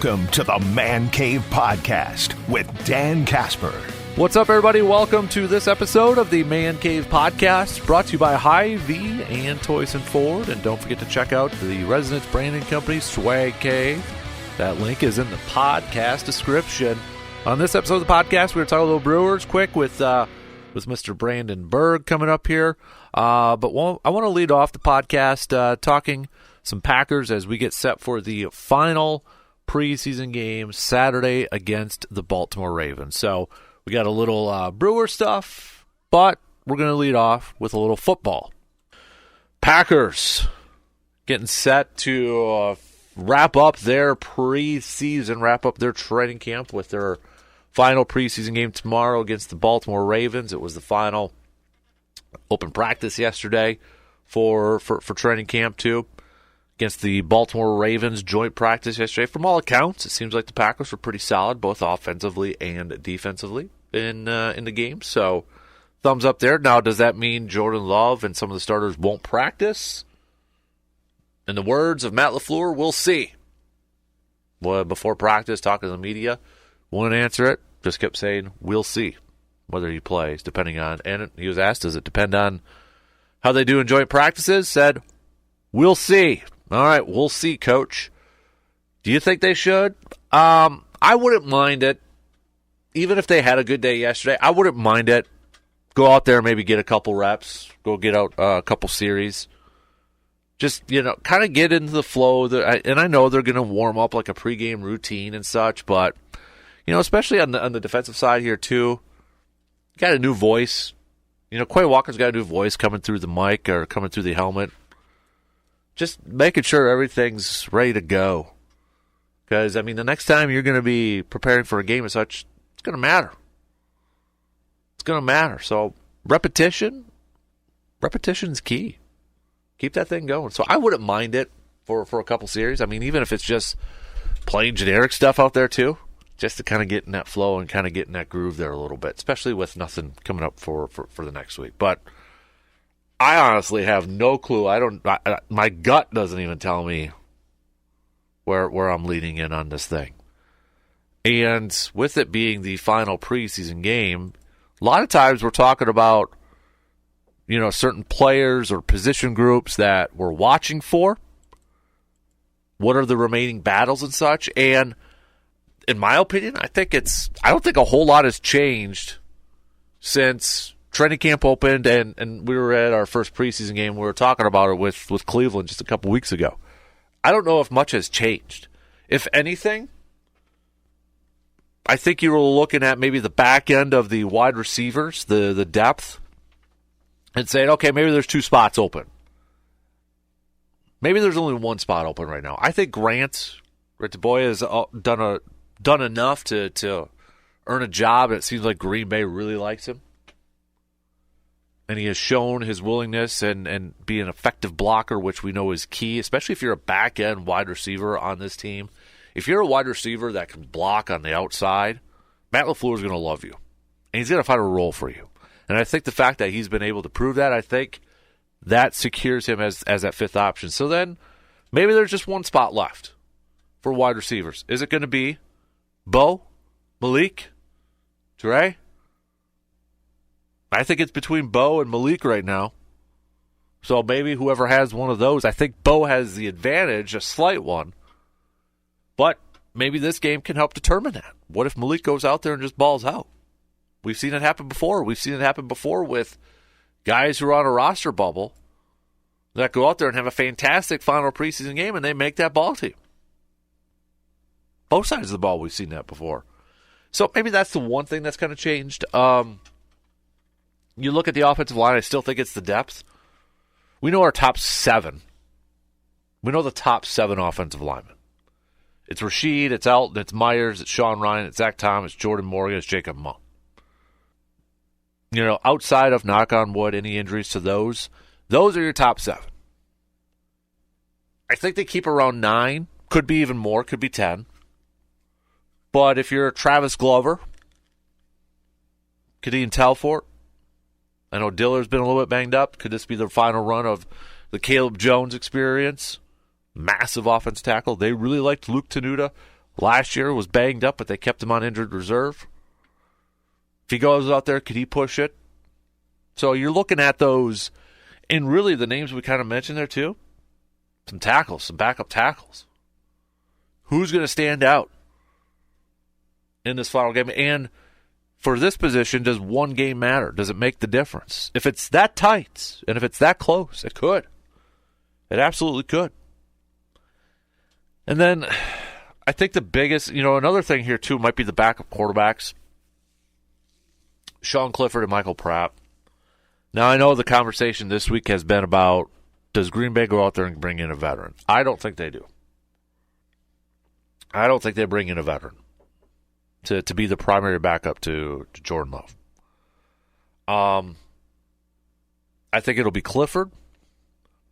Welcome to the Man Cave Podcast with Dan Casper. What's up, everybody? Welcome to this episode of the Man Cave Podcast, brought to you by Hy-Vee and Toys and Ford. And don't forget to check out the Residence Branding Company Swag Cave. That link is in the podcast description. On this episode of the podcast, we're talking a little Brewers quick with Mr. Brandon Berg coming up here. I want to lead off the podcast talking some Packers as we get set for the final preseason game Saturday against the Baltimore Ravens. So we got a little Brewer stuff, but we're going to lead off with a little football. Packers getting set to wrap up their preseason, wrap up their training camp with their final preseason game tomorrow against the Baltimore Ravens. It was the final open practice yesterday for training camp too. Against the Baltimore Ravens joint practice yesterday. From all accounts, it seems like the Packers were pretty solid, both offensively and defensively in the game. So, thumbs up there. Now, does that mean Jordan Love and some of the starters won't practice? In the words of Matt LaFleur, we'll see. Well, before practice, talking to the media, wouldn't answer it. Just kept saying, we'll see whether he plays, depending on. And he was asked, does it depend on how they do in joint practices? Said, we'll see. All right, we'll see, Coach. Do you think they should? I wouldn't mind it. Even if they had a good day yesterday, I wouldn't mind it. Go out there, maybe get a couple reps. Go get out a couple series. Just, kind of get into the flow. And I know they're going to warm up like a pregame routine and such, but, especially on the defensive side here, too, got a new voice. Quay Walker's got a new voice coming through the mic or coming through the helmet. Just making sure everything's ready to go. Because, the next time you're going to be preparing for a game and such, it's going to matter. It's going to matter. So, repetition's key. Keep that thing going. So, I wouldn't mind it for a couple series. Even if it's just plain generic stuff out there, too. Just to kind of get in that flow and kind of get in that groove there a little bit. Especially with nothing coming up for the next week. But I honestly have no clue. My gut doesn't even tell me where I'm leading in on this thing. And with it being the final preseason game, a lot of times we're talking about, certain players or position groups that we're watching for. What are the remaining battles and such? And in my opinion, I don't think a whole lot has changed since training camp opened, and we were at our first preseason game. We were talking about it with Cleveland just a couple weeks ago. I don't know if much has changed. If anything, I think you were looking at maybe the back end of the wide receivers, the depth, and saying, okay, maybe there's two spots open. Maybe there's only one spot open right now. I think Grant Boy has done enough to earn a job, and it seems like Green Bay really likes him. And he has shown his willingness and be an effective blocker, which we know is key, especially if you're a back-end wide receiver on this team. If you're a wide receiver that can block on the outside, Matt LaFleur is going to love you. And he's going to find a role for you. And I think the fact that he's been able to prove that, I think that secures him as that fifth option. So then maybe there's just one spot left for wide receivers. Is it going to be Bo, Malik, Dre? I think it's between Bo and Malik right now. So maybe whoever has one of those. I think Bo has the advantage, a slight one. But maybe this game can help determine that. What if Malik goes out there and just balls out? We've seen it happen before. We've seen it happen before with guys who are on a roster bubble that go out there and have a fantastic final preseason game and they make that ball team. Both sides of the ball, we've seen that before. So maybe that's the one thing that's kind of changed. You look at the offensive line, I still think it's the depth. We know our top 7. We know the top 7 offensive linemen. It's Rashid, it's Elton, it's Myers, it's Sean Ryan, it's Zach Thomas, Jordan Morgan, it's Jacob Munn. Outside of, knock on wood, any injuries to those are your top 7. I think they keep around 9. Could be even more, could be 10. But if you're Travis Glover, Kadeem Telfort, I know Diller's been a little bit banged up. Could this be the final run of the Caleb Jones experience? Massive offense tackle. They really liked Luke Tenuta Last year was banged up, but they kept him on injured reserve. If he goes out there, could he push it? So you're looking at those, and really the names we kind of mentioned there too. Some tackles, some backup tackles. Who's going to stand out in this final game? And for this position, does one game matter? Does it make the difference? If it's that tight and if it's that close, it could. It absolutely could. And then I think the biggest, another thing here too might be the backup quarterbacks. Sean Clifford and Michael Pratt. Now I know the conversation this week has been about, does Green Bay go out there and bring in a veteran? I don't think they do. I don't think they bring in a veteran to be the primary backup to Jordan Love. I think it'll be Clifford.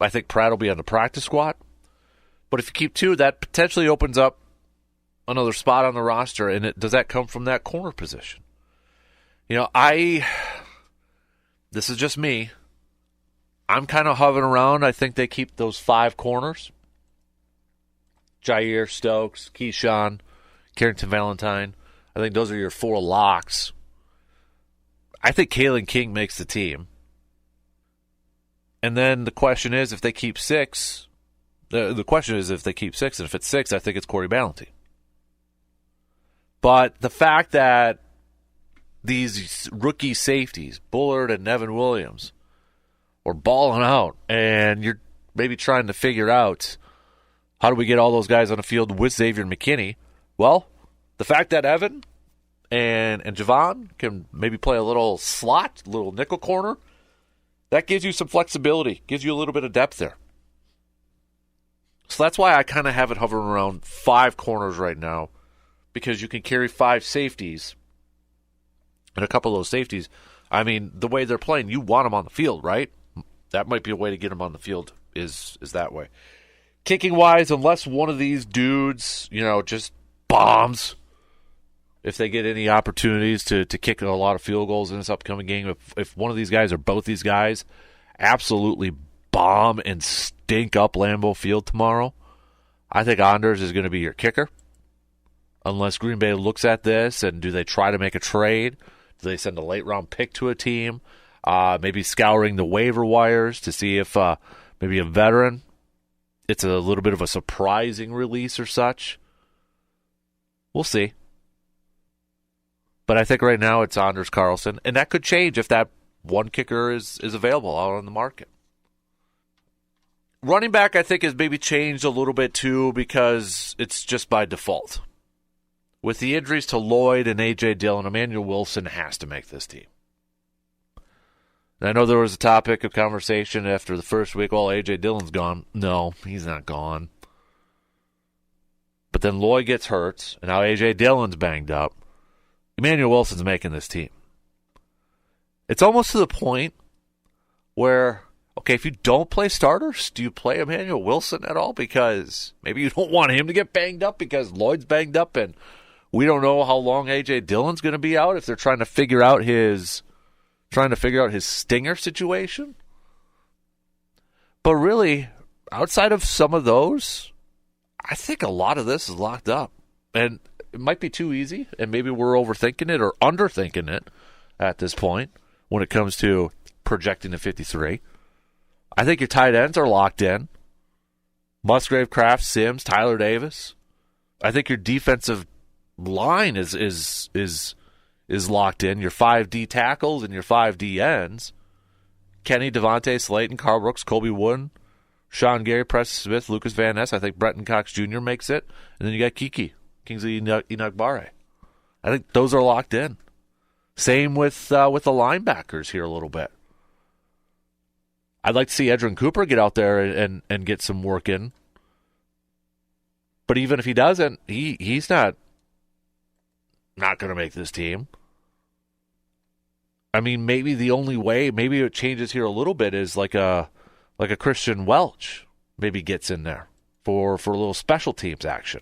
I think Pratt will be on the practice squad. But if you keep two, that potentially opens up another spot on the roster. And does that come from that corner position? This is just me. I'm kind of hovering around. I think they keep those 5 corners. Jair, Stokes, Keyshawn, Carrington Valentine. I think those are your 4 locks. I think Kalen King makes the team. And then the question is if they keep 6. The question is if they keep 6. And if it's 6, I think it's Corey Ballentine. But the fact that these rookie safeties, Bullard and Nevin Williams, are balling out, and you're maybe trying to figure out how do we get all those guys on the field with Xavier McKinney. Well, the fact that Evan and Javon can maybe play a little slot, a little nickel corner, that gives you some flexibility, gives you a little bit of depth there. So that's why I kind of have it hovering around 5 corners right now, because you can carry 5 safeties. And a couple of those safeties, I mean, the way they're playing, you want them on the field, right? That might be a way to get them on the field is that way. Kicking-wise, unless one of these dudes, just bombs, if they get any opportunities to kick a lot of field goals in this upcoming game, if one of these guys or both these guys absolutely bomb and stink up Lambeau Field tomorrow, I think Anders is going to be your kicker. Unless Green Bay looks at this and do they try to make a trade? Do they send a late-round pick to a team? Maybe scouring the waiver wires to see if maybe a veteran, it's a little bit of a surprising release or such. We'll see. But I think right now it's Anders Carlson, and that could change if that one kicker is available out on the market. Running back, I think, has maybe changed a little bit too because it's just by default. With the injuries to Lloyd and A.J. Dillon, Emmanuel Wilson has to make this team. And I know there was a topic of conversation after the first week, well, A.J. Dillon's gone. No, he's not gone. But then Lloyd gets hurt, and now A.J. Dillon's banged up. Emmanuel Wilson's making this team. It's almost to the point where, okay, if you don't play starters, do you play Emmanuel Wilson at all? Because maybe you don't want him to get banged up because Lloyd's banged up and we don't know how long A.J. Dillon's going to be out if they're trying to figure out his stinger situation. But really, outside of some of those, I think a lot of this is locked up. And it might be too easy, and maybe we're overthinking it or underthinking it at this point when it comes to projecting to 53. I think your tight ends are locked in. Musgrave, Kraft, Sims, Tyler Davis. I think your defensive line is locked in. Your 5D tackles and your 5D ends. Kenny, Devontae, Slayton, Carl Brooks, Colby Wooden, Sean Gary, Preston Smith, Lucas Van Ness. I think Brenton Cox Jr. makes it. And then you got Kiki, Kingsley Enagbare. I think those are locked in. Same with the linebackers here a little bit. I'd like to see Edrin Cooper get out there and get some work in. But even if he doesn't, he's not going to make this team. I mean, maybe the only way, maybe it changes here a little bit, is like a Christian Welch maybe gets in there for a little special teams action.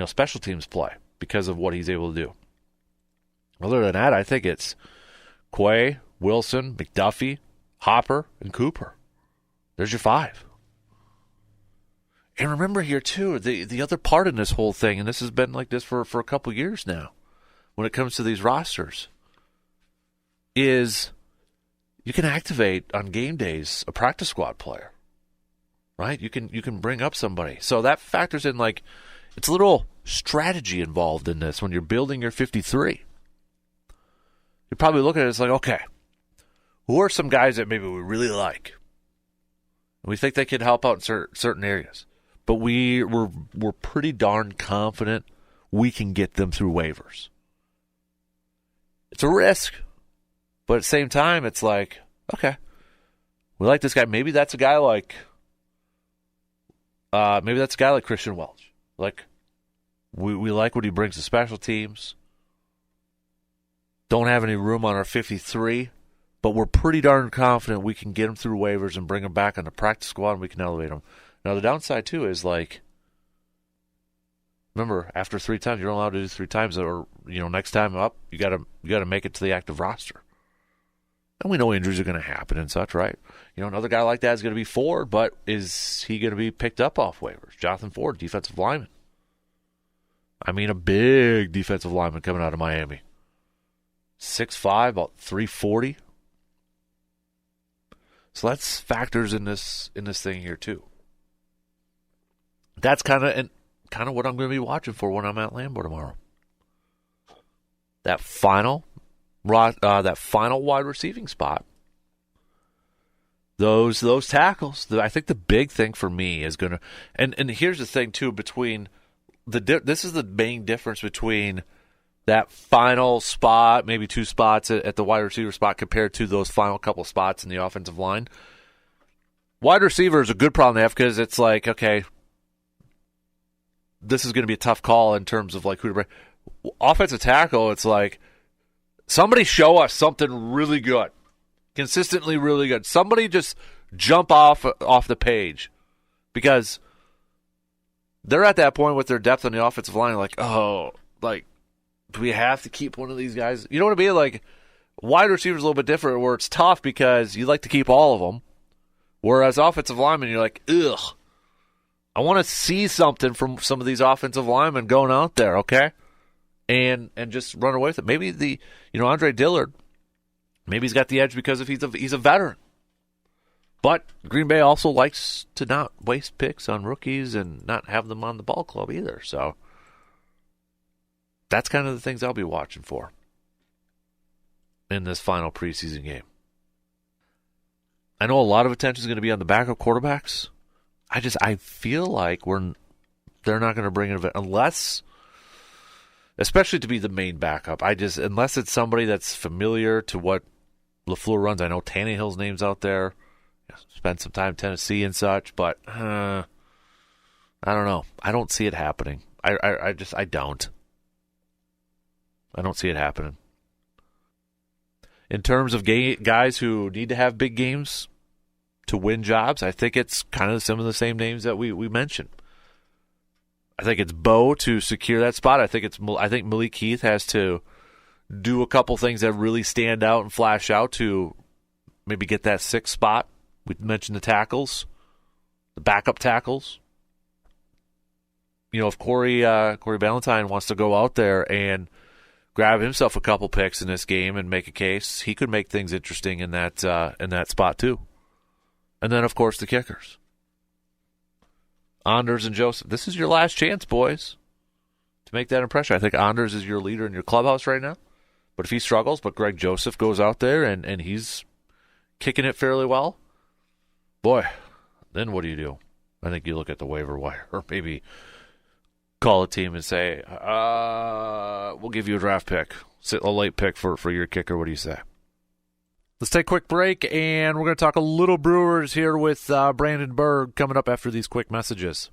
Special teams play because of what he's able to do. Other than that, I think it's Quay, Wilson, McDuffie, Hopper, and Cooper. There's your 5. And remember here, too, the other part in this whole thing, and this has been like this for a couple years now, when it comes to these rosters, is you can activate on game days a practice squad player, right? You can bring up somebody. So that factors in, like, it's a little strategy involved in this when you're building your 53. You're probably looking at it as like, okay, who are some guys that maybe we really like? We think they could help out in certain areas. But we're pretty darn confident we can get them through waivers. It's a risk, but at the same time, it's like, okay, we like this guy. Maybe that's a guy like Christian Welch. Like, we like what he brings to special teams. Don't have any room on our 53, but we're pretty darn confident we can get him through waivers and bring him back on the practice squad and we can elevate him. Now, the downside, too, is like, remember, after 3 times, you're allowed to do 3 times, or, next time up, you gotta make it to the active roster. And we know injuries are going to happen and such, right? Another guy like that is going to be Ford, but is he going to be picked up off waivers? Jonathan Ford, defensive lineman. I mean, a big defensive lineman coming out of Miami. 6'5", about 340. So that's factors in this thing here too. That's kind of what I'm going to be watching for when I'm at Lambeau tomorrow. That final wide receiving spot. Those tackles. I think the big thing for me is going to, and here's the thing too, between this is the main difference between that final spot, maybe 2 spots at the wide receiver spot compared to those final couple spots in the offensive line. Wide receiver is a good problem to have because it's like, okay, this is going to be a tough call in terms of like who to bring. Offensive tackle, it's like, somebody show us something really good, consistently really good. Somebody just jump off the page, because they're at that point with their depth on the offensive line, like, oh, like, do we have to keep one of these guys? You know what I mean? Like, wide receiver's a little bit different, where it's tough because you like to keep all of them, whereas offensive linemen, you're like, ugh, I want to see something from some of these offensive linemen going out there, okay? And just run away with it. Maybe Andre Dillard, maybe he's got the edge because he's a veteran. But Green Bay also likes to not waste picks on rookies and not have them on the ball club either. So that's kind of the things I'll be watching for in this final preseason game. I know a lot of attention is going to be on the backup quarterbacks. I feel like they're not going to bring in unless, especially to be the main backup. Unless it's somebody that's familiar to what LaFleur runs. I know Tannehill's name's out there. Spent some time in Tennessee and such, but I don't know. I don't see it happening. I don't. I don't see it happening. In terms of guys who need to have big games to win jobs, I think it's kind of some of the same names that we mentioned. I think it's Bo to secure that spot. I think Malik Heath has to do a couple things that really stand out and flash out to maybe get that 6th spot. We mentioned the tackles, the backup tackles. If Corey Ballantyne wants to go out there and grab himself a couple picks in this game and make a case, he could make things interesting in that spot too. And then, of course, the kickers. Anders and Joseph. This is your last chance, boys, to make that impression. I think Anders is your leader in your clubhouse right now. But if he struggles, but Greg Joseph goes out there and he's kicking it fairly well, boy, then what do? I think you look at the waiver wire, or maybe call a team and say, we'll give you a draft pick, a late pick for your kicker. What do you say? Let's take a quick break, and we're going to talk a little Brewers here with Brandon Berg coming up after these quick messages.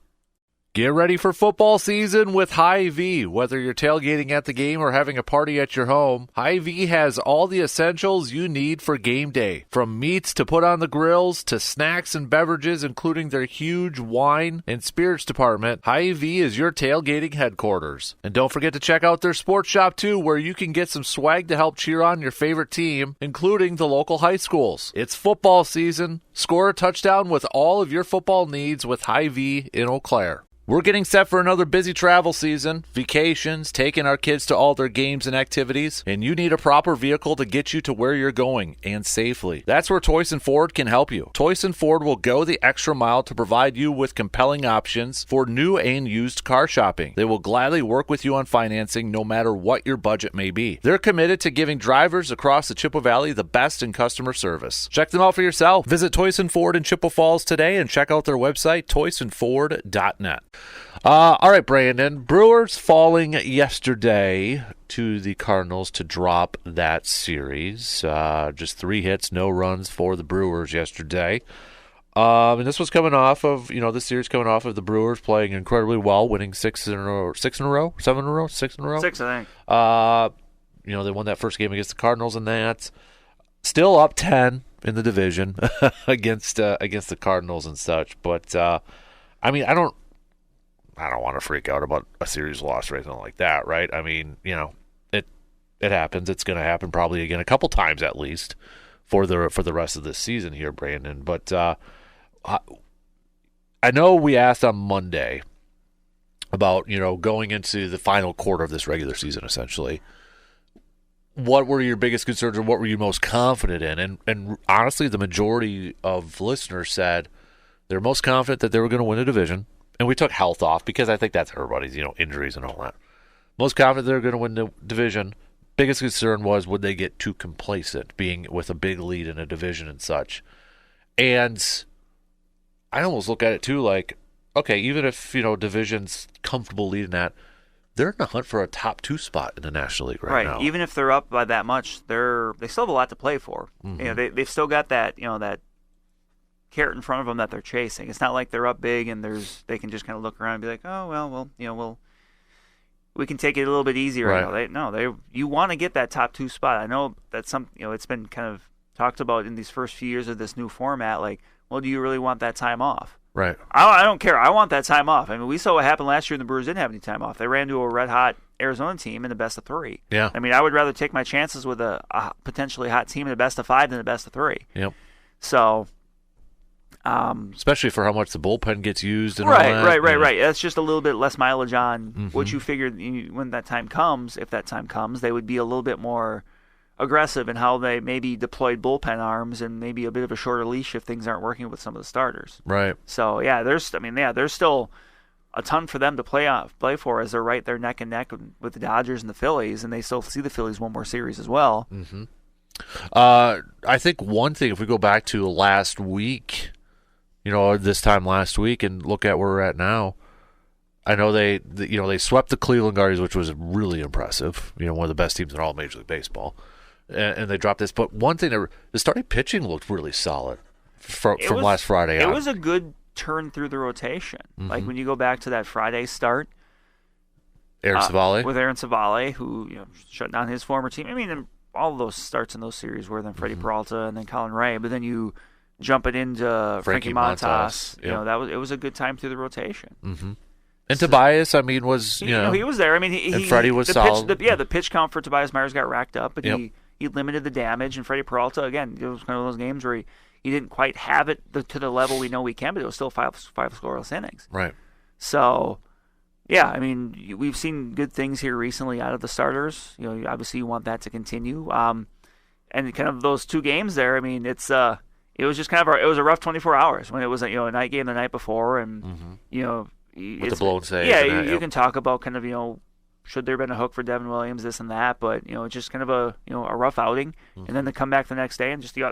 Get ready for football season with Hy-Vee. Whether you're tailgating at the game or having a party at your home, Hy-Vee has all the essentials you need for game day. From meats to put on the grills to snacks and beverages, including their huge wine and spirits department, Hy-Vee is your tailgating headquarters. And don't forget to check out their sports shop too, where you can get some swag to help cheer on your favorite team, including the local high schools. It's football season. Score a touchdown with all of your football needs with Hy-Vee in Eau Claire. We're getting set for another busy travel season, vacations, taking our kids to all their games and activities, and you need a proper vehicle to get you to where you're going, and safely. That's where Toyson Ford can help you. Toyson Ford will go the extra mile to provide you with compelling options for new and used car shopping. They will gladly work with you on financing no matter what your budget may be. They're committed to giving drivers across the Chippewa Valley the best in customer service. Check them out for yourself. Visit Toyson Ford in Chippewa Falls today and check out their website, toysonford.net. All right, Brandon. Brewers falling yesterday to the Cardinals to drop that series. Just 3 hits, no runs for the Brewers yesterday. And this was coming off of, this series coming off of the Brewers playing incredibly well, winning 6 in a row, 6 in a row, 7 in a row, 6 in a row. 6, I think. They won that first game against the Cardinals, and that's still up 10 in the division against the Cardinals and such. But I don't want to freak out about a series loss or anything like that, right? I mean, it happens. It's going to happen probably again a couple times at least for the rest of this season here, Brandon. But I know we asked on Monday about, going into the final quarter of this regular season, essentially. What were your biggest concerns or what were you most confident in? And honestly, the majority of listeners said they're most confident that they were going to win a division. And we took health off because I think that's everybody's, injuries and all that. Most confident they're going to win the division. Biggest concern was, would they get too complacent being with a big lead in a division and such? And I almost look at it too like, okay, even if, division's comfortable leading that, they're in the hunt for a top 2 spot in the National League right now. Even if they're up by that much, they still have a lot to play for. Mm-hmm. They've still got that, that carrot in front of them that they're chasing. It's not like they're up big and they can just kind of look around and be like, oh well, we can take it a little bit easier right now. You want to get that top 2 spot. I know that it's been kind of talked about in these first few years of this new format. Like, well, do you really want that time off? Right. I don't care. I want that time off. I mean, we saw what happened last year, and the Brewers didn't have any time off. They ran to a red hot Arizona team in the best of 3. Yeah. I mean, I would rather take my chances with a potentially hot team in the best of 5 than the best of 3. Yep. So. Especially for how much the bullpen gets used and right, all that. Right. That's just a little bit less mileage on what you figured when that time comes. If that time comes, they would be a little bit more aggressive in how they maybe deployed bullpen arms and maybe a bit of a shorter leash if things aren't working with some of the starters. Right. So there's still a ton for them to play for as they're right there neck and neck with the Dodgers and the Phillies, and they still see the Phillies one more series as well. Mm-hmm. I think one thing, if we go back to last week. This time last week and look at where we're at now. I know they swept the Cleveland Guardians, which was really impressive. One of the best teams in all of Major League Baseball, and they dropped this. But one thing, the starting pitching looked really solid from last Friday. It was a good turn through the rotation. Mm-hmm. Like when you go back to that Friday start, Aaron Savale, who shut down his former team. I mean, all of those starts in those series were then Freddie Peralta and then Colin Ray, but then you jump it into Frankie Montas. Yep. It was a good time through the rotation. Mm-hmm. And Tobias, was he was there. I mean, and Freddie was solid. The pitch count for Tobias Myers got racked up, but yep. he limited the damage. And Freddie Peralta, again, it was kind of those games where he didn't quite have it to the level we know we can, but it was still five scoreless innings. Right. So, yeah, I mean, we've seen good things here recently out of the starters. Obviously you want that to continue. And kind of those 2 games there. I mean, it was just kind of it was a rough 24 hours when it was a night game the night before, and with the blown save. Yeah, you can talk about kind of should there have been a hook for Devin Williams, this and that, but just kind of a rough outing, and then to come back the next day and just the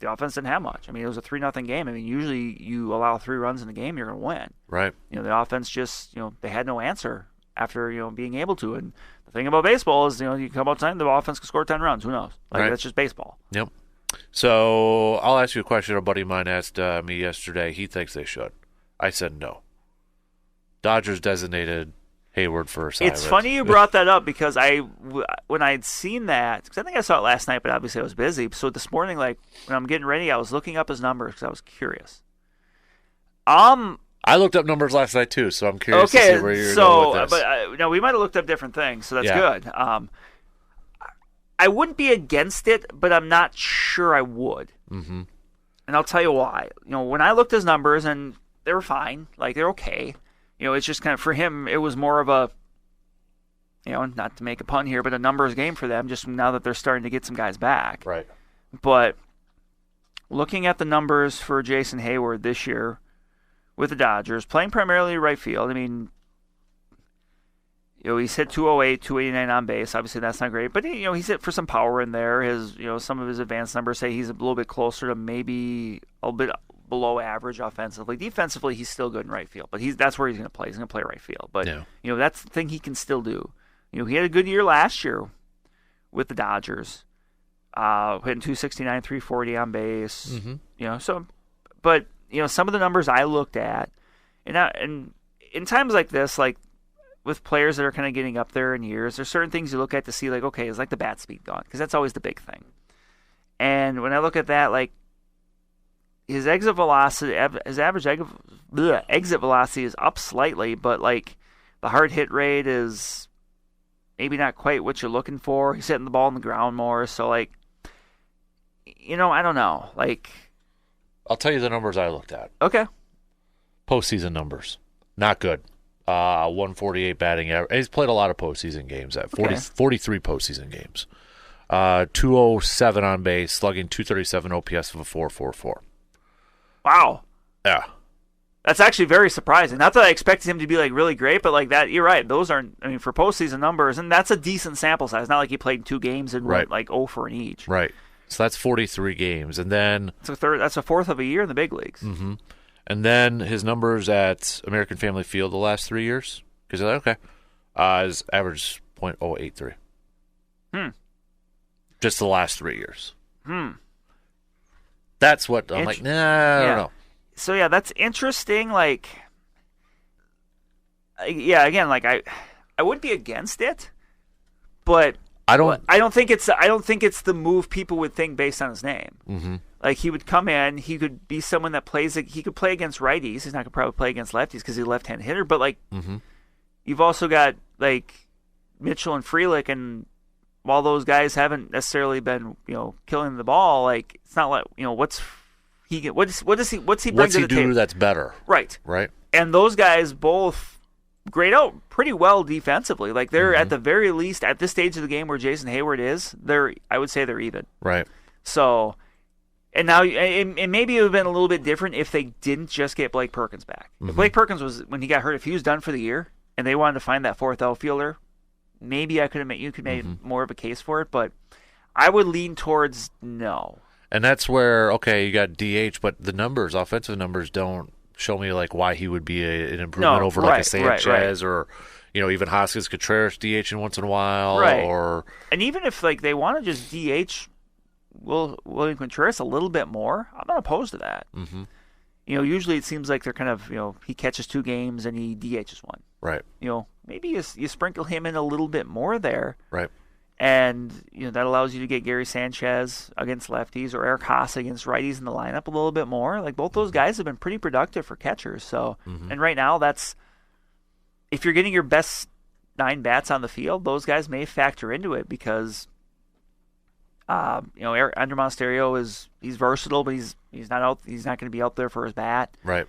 offense didn't have much. I mean, it was a 3-0 game. I mean, usually you allow 3 runs in the game, you're going to win. Right. The offense just they had no answer after being able to, and the thing about baseball is you come out tonight, the offense can score 10 runs. Who knows? Right. That's just baseball. Yep. So I'll ask you a question. A buddy of mine asked me yesterday. He thinks they should. I said no. Dodgers designated Hayward for assignment. It's funny you brought that up because when I'd seen that, because I think I saw it last night, but obviously I was busy. So this morning, like when I'm getting ready, I was looking up his numbers because I was curious. I looked up numbers last night too, so I'm curious to see where you're going with this. But we might have looked up different things, so that's good. I wouldn't be against it, but I'm not sure I would. Mm-hmm. And I'll tell you why. When I looked at his numbers, and they were fine, like they're okay. It's just kind of, for him, it was more of a, not to make a pun here, but a numbers game for them, just now that they're starting to get some guys back. Right. But looking at the numbers for Jason Hayward this year with the Dodgers, playing primarily right field, I mean, he's hit 208, 289 on base. Obviously, that's not great, but he's hit for some power in there. Some of his advanced numbers say he's a little bit closer to maybe a little bit below average offensively. Defensively, he's still good in right field, but that's where he's going to play. He's going to play right field. But that's the thing he can still do. He had a good year last year with the Dodgers, hitting 269, 340 on base. Mm-hmm. But some of the numbers I looked at, and in times like this, like with players that are kind of getting up there in years, there's certain things you look at to see, like, okay, is like the bat speed gone? Because that's always the big thing. And when I look at that, like, his exit velocity, his average exit velocity is up slightly, but like the hard hit rate is maybe not quite what you're looking for. He's hitting the ball on the ground more, so like, I don't know. Like, I'll tell you the numbers I looked at. Okay. Postseason numbers, not good. 148 batting average. He's played a lot of postseason games. 43 postseason games. 207 on base, slugging 237 OPS of a 4.44. Wow. Yeah. That's actually very surprising. Not that I expected him to be like really great, but like that, you're right. Those aren't, for postseason numbers, and that's a decent sample size. Not like he played 2 games and went like 0 for in each. Right. So that's 43 games, and then that's a fourth of a year in the big leagues. Mm-hmm. And then his numbers at American Family Field the last 3 years, because they're like, okay, his average .083. Just the last 3 years. That's what I'm like. Nah, I don't know. So yeah, that's interesting. Like, again, like I would be against it, but I don't think it's the move people would think based on his name. Mm-hmm. Like, he would come in, he could be someone that plays. He could play against righties. He's not gonna probably play against lefties because he's a left-hand hitter. But like, you've also got like Mitchell and Frelick, and while those guys haven't necessarily been killing the ball, like, it's not like what's he bring to the table? What's he do that's better? Right. And those guys both grade out pretty well defensively. Like, they're at the very least at this stage of the game where Jason Hayward is, I would say they're even. Right. So, and now and maybe it would have been a little bit different if they didn't just get Blake Perkins back. If Blake Perkins was, when he got hurt, if he was done for the year and they wanted to find that fourth outfielder, maybe you could make more of a case for it, but I would lean towards no. And that's where, okay, you got DH, but the numbers, offensive numbers, don't show me like why he would be an improvement over like a Sanchez or even Hoskins Contreras DHing once in a while, or and even if like they want to just DH William Contreras a little bit more, I'm not opposed to that. Usually it seems like they're kind of he catches 2 games and he DHs 1. Right. Maybe you sprinkle him in a little bit more there. Right. And that allows you to get Gary Sanchez against lefties or Eric Haas against righties in the lineup a little bit more. Like, both those guys have been pretty productive for catchers. So, and right now, that's, if you're getting your best 9 bats on the field, those guys may factor into it because, Andrew Monasterio he's versatile, but he's not going to be out there for his bat. Right.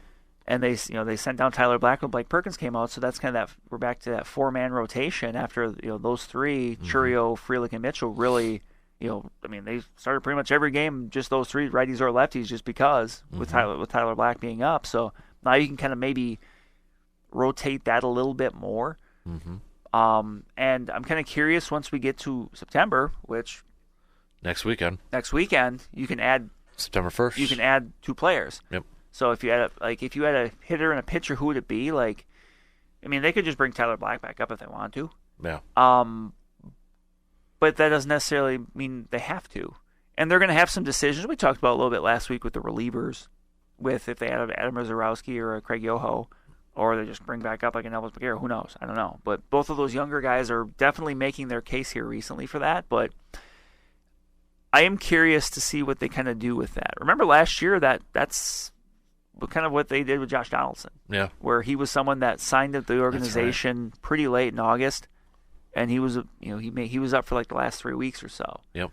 And they sent down Tyler Black when Blake Perkins came out, so that's kind of we're back to that 4-man rotation after those 3, Churio, Frelick, and Mitchell really, they started pretty much every game just those 3 righties or lefties just because with Tyler Black being up. So now you can kind of maybe rotate that a little bit more. And I'm kind of curious once we get to September, which next weekend you can add September 1st. You can add 2 players. Yep. So if you had a hitter and a pitcher, who would it be? Like, they could just bring Tyler Black back up if they want to. Yeah. But that doesn't necessarily mean they have to. And they're going to have some decisions. We talked about a little bit last week with the relievers, with if they had Adam Mazeroski or a Craig Yoho. or they just bring back up like an Elvis McGarry. Who knows? I don't know. But both of those younger guys are definitely making their case here recently for that. But I am curious to see what they kind of do with that. Remember last year that's kind of what they did with Josh Donaldson. Yeah. Where he was someone that signed up the organization pretty late in August, and he was he was up for like the last 3 weeks or so. Yep.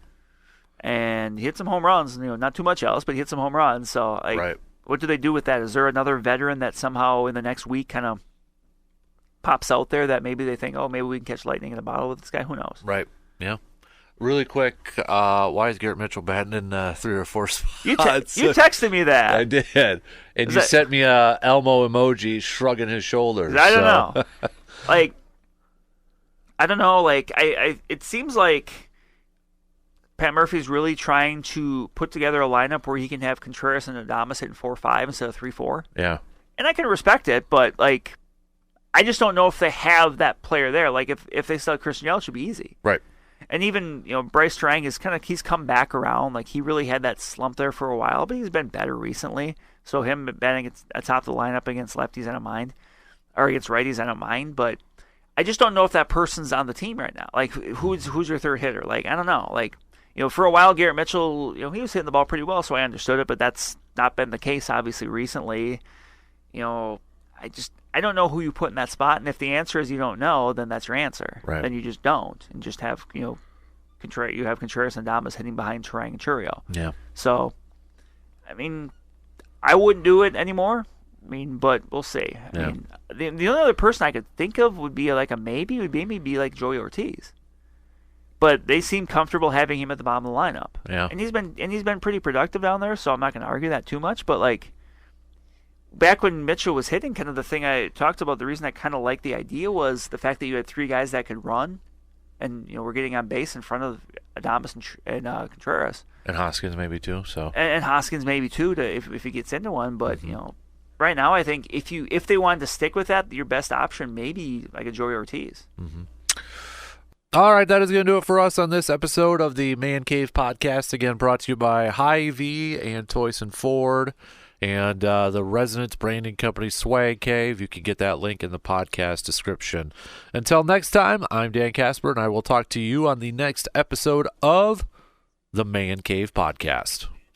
And he hit some home runs. Not too much else, but he hit some home runs. So right. What do they do with that? Is there another veteran that somehow in the next week kind of pops out there that maybe they think, oh, maybe we can catch lightning in a bottle with this guy? Who knows? Right. Yeah. Really quick, why is Garrett Mitchell batting in 3 or 4 spots? You texted me that. I did. And you sent me a Elmo emoji shrugging his shoulders. I don't know. I don't know. It seems like Pat Murphy's really trying to put together a lineup where he can have Contreras and Adames hitting 4-5 instead of 3-4. Yeah. And I can respect it, but I just don't know if they have that player there. If they still have Christian Yelich, it should be easy. Right. And even Bryce Strang is he's come back around. He really had that slump there for a while, but he's been better recently. So him batting atop the lineup against lefties, I don't mind, or against righties, I don't mind. But I just don't know if that person's on the team right now. Who's your third hitter? I don't know. For a while, Garrett Mitchell, he was hitting the ball pretty well, so I understood it. But that's not been the case, obviously, recently. I don't know who you put in that spot, and if the answer is you don't know, then that's your answer. Right. Then you just don't, and just have you have Contreras and Adames hitting behind Turang and Churio. Yeah. So, I wouldn't do it anymore. But we'll see. Yeah. The only other person I could think of would be a maybe would maybe be Joey Ortiz. But they seem comfortable having him at the bottom of the lineup. Yeah. And he's been pretty productive down there, so I'm not going to argue that too much. But back when Mitchell was hitting, kind of the thing I talked about, the reason I kind of liked the idea was the fact that you had 3 guys that could run, and we're getting on base in front of Adames and Contreras. And Hoskins maybe too. So. And Hoskins maybe too, if he gets into one. But right now I think if they wanted to stick with that, your best option maybe a Joey Ortiz. Mm-hmm. All right, that is going to do it for us on this episode of the Man Cave Podcast. Again, brought to you by Hy-Vee and Toyson Ford and the Resonance Branding Company Swag Cave. You can get that link in the podcast description. Until next time, I'm Dan Casper, and I will talk to you on the next episode of the Man Cave Podcast.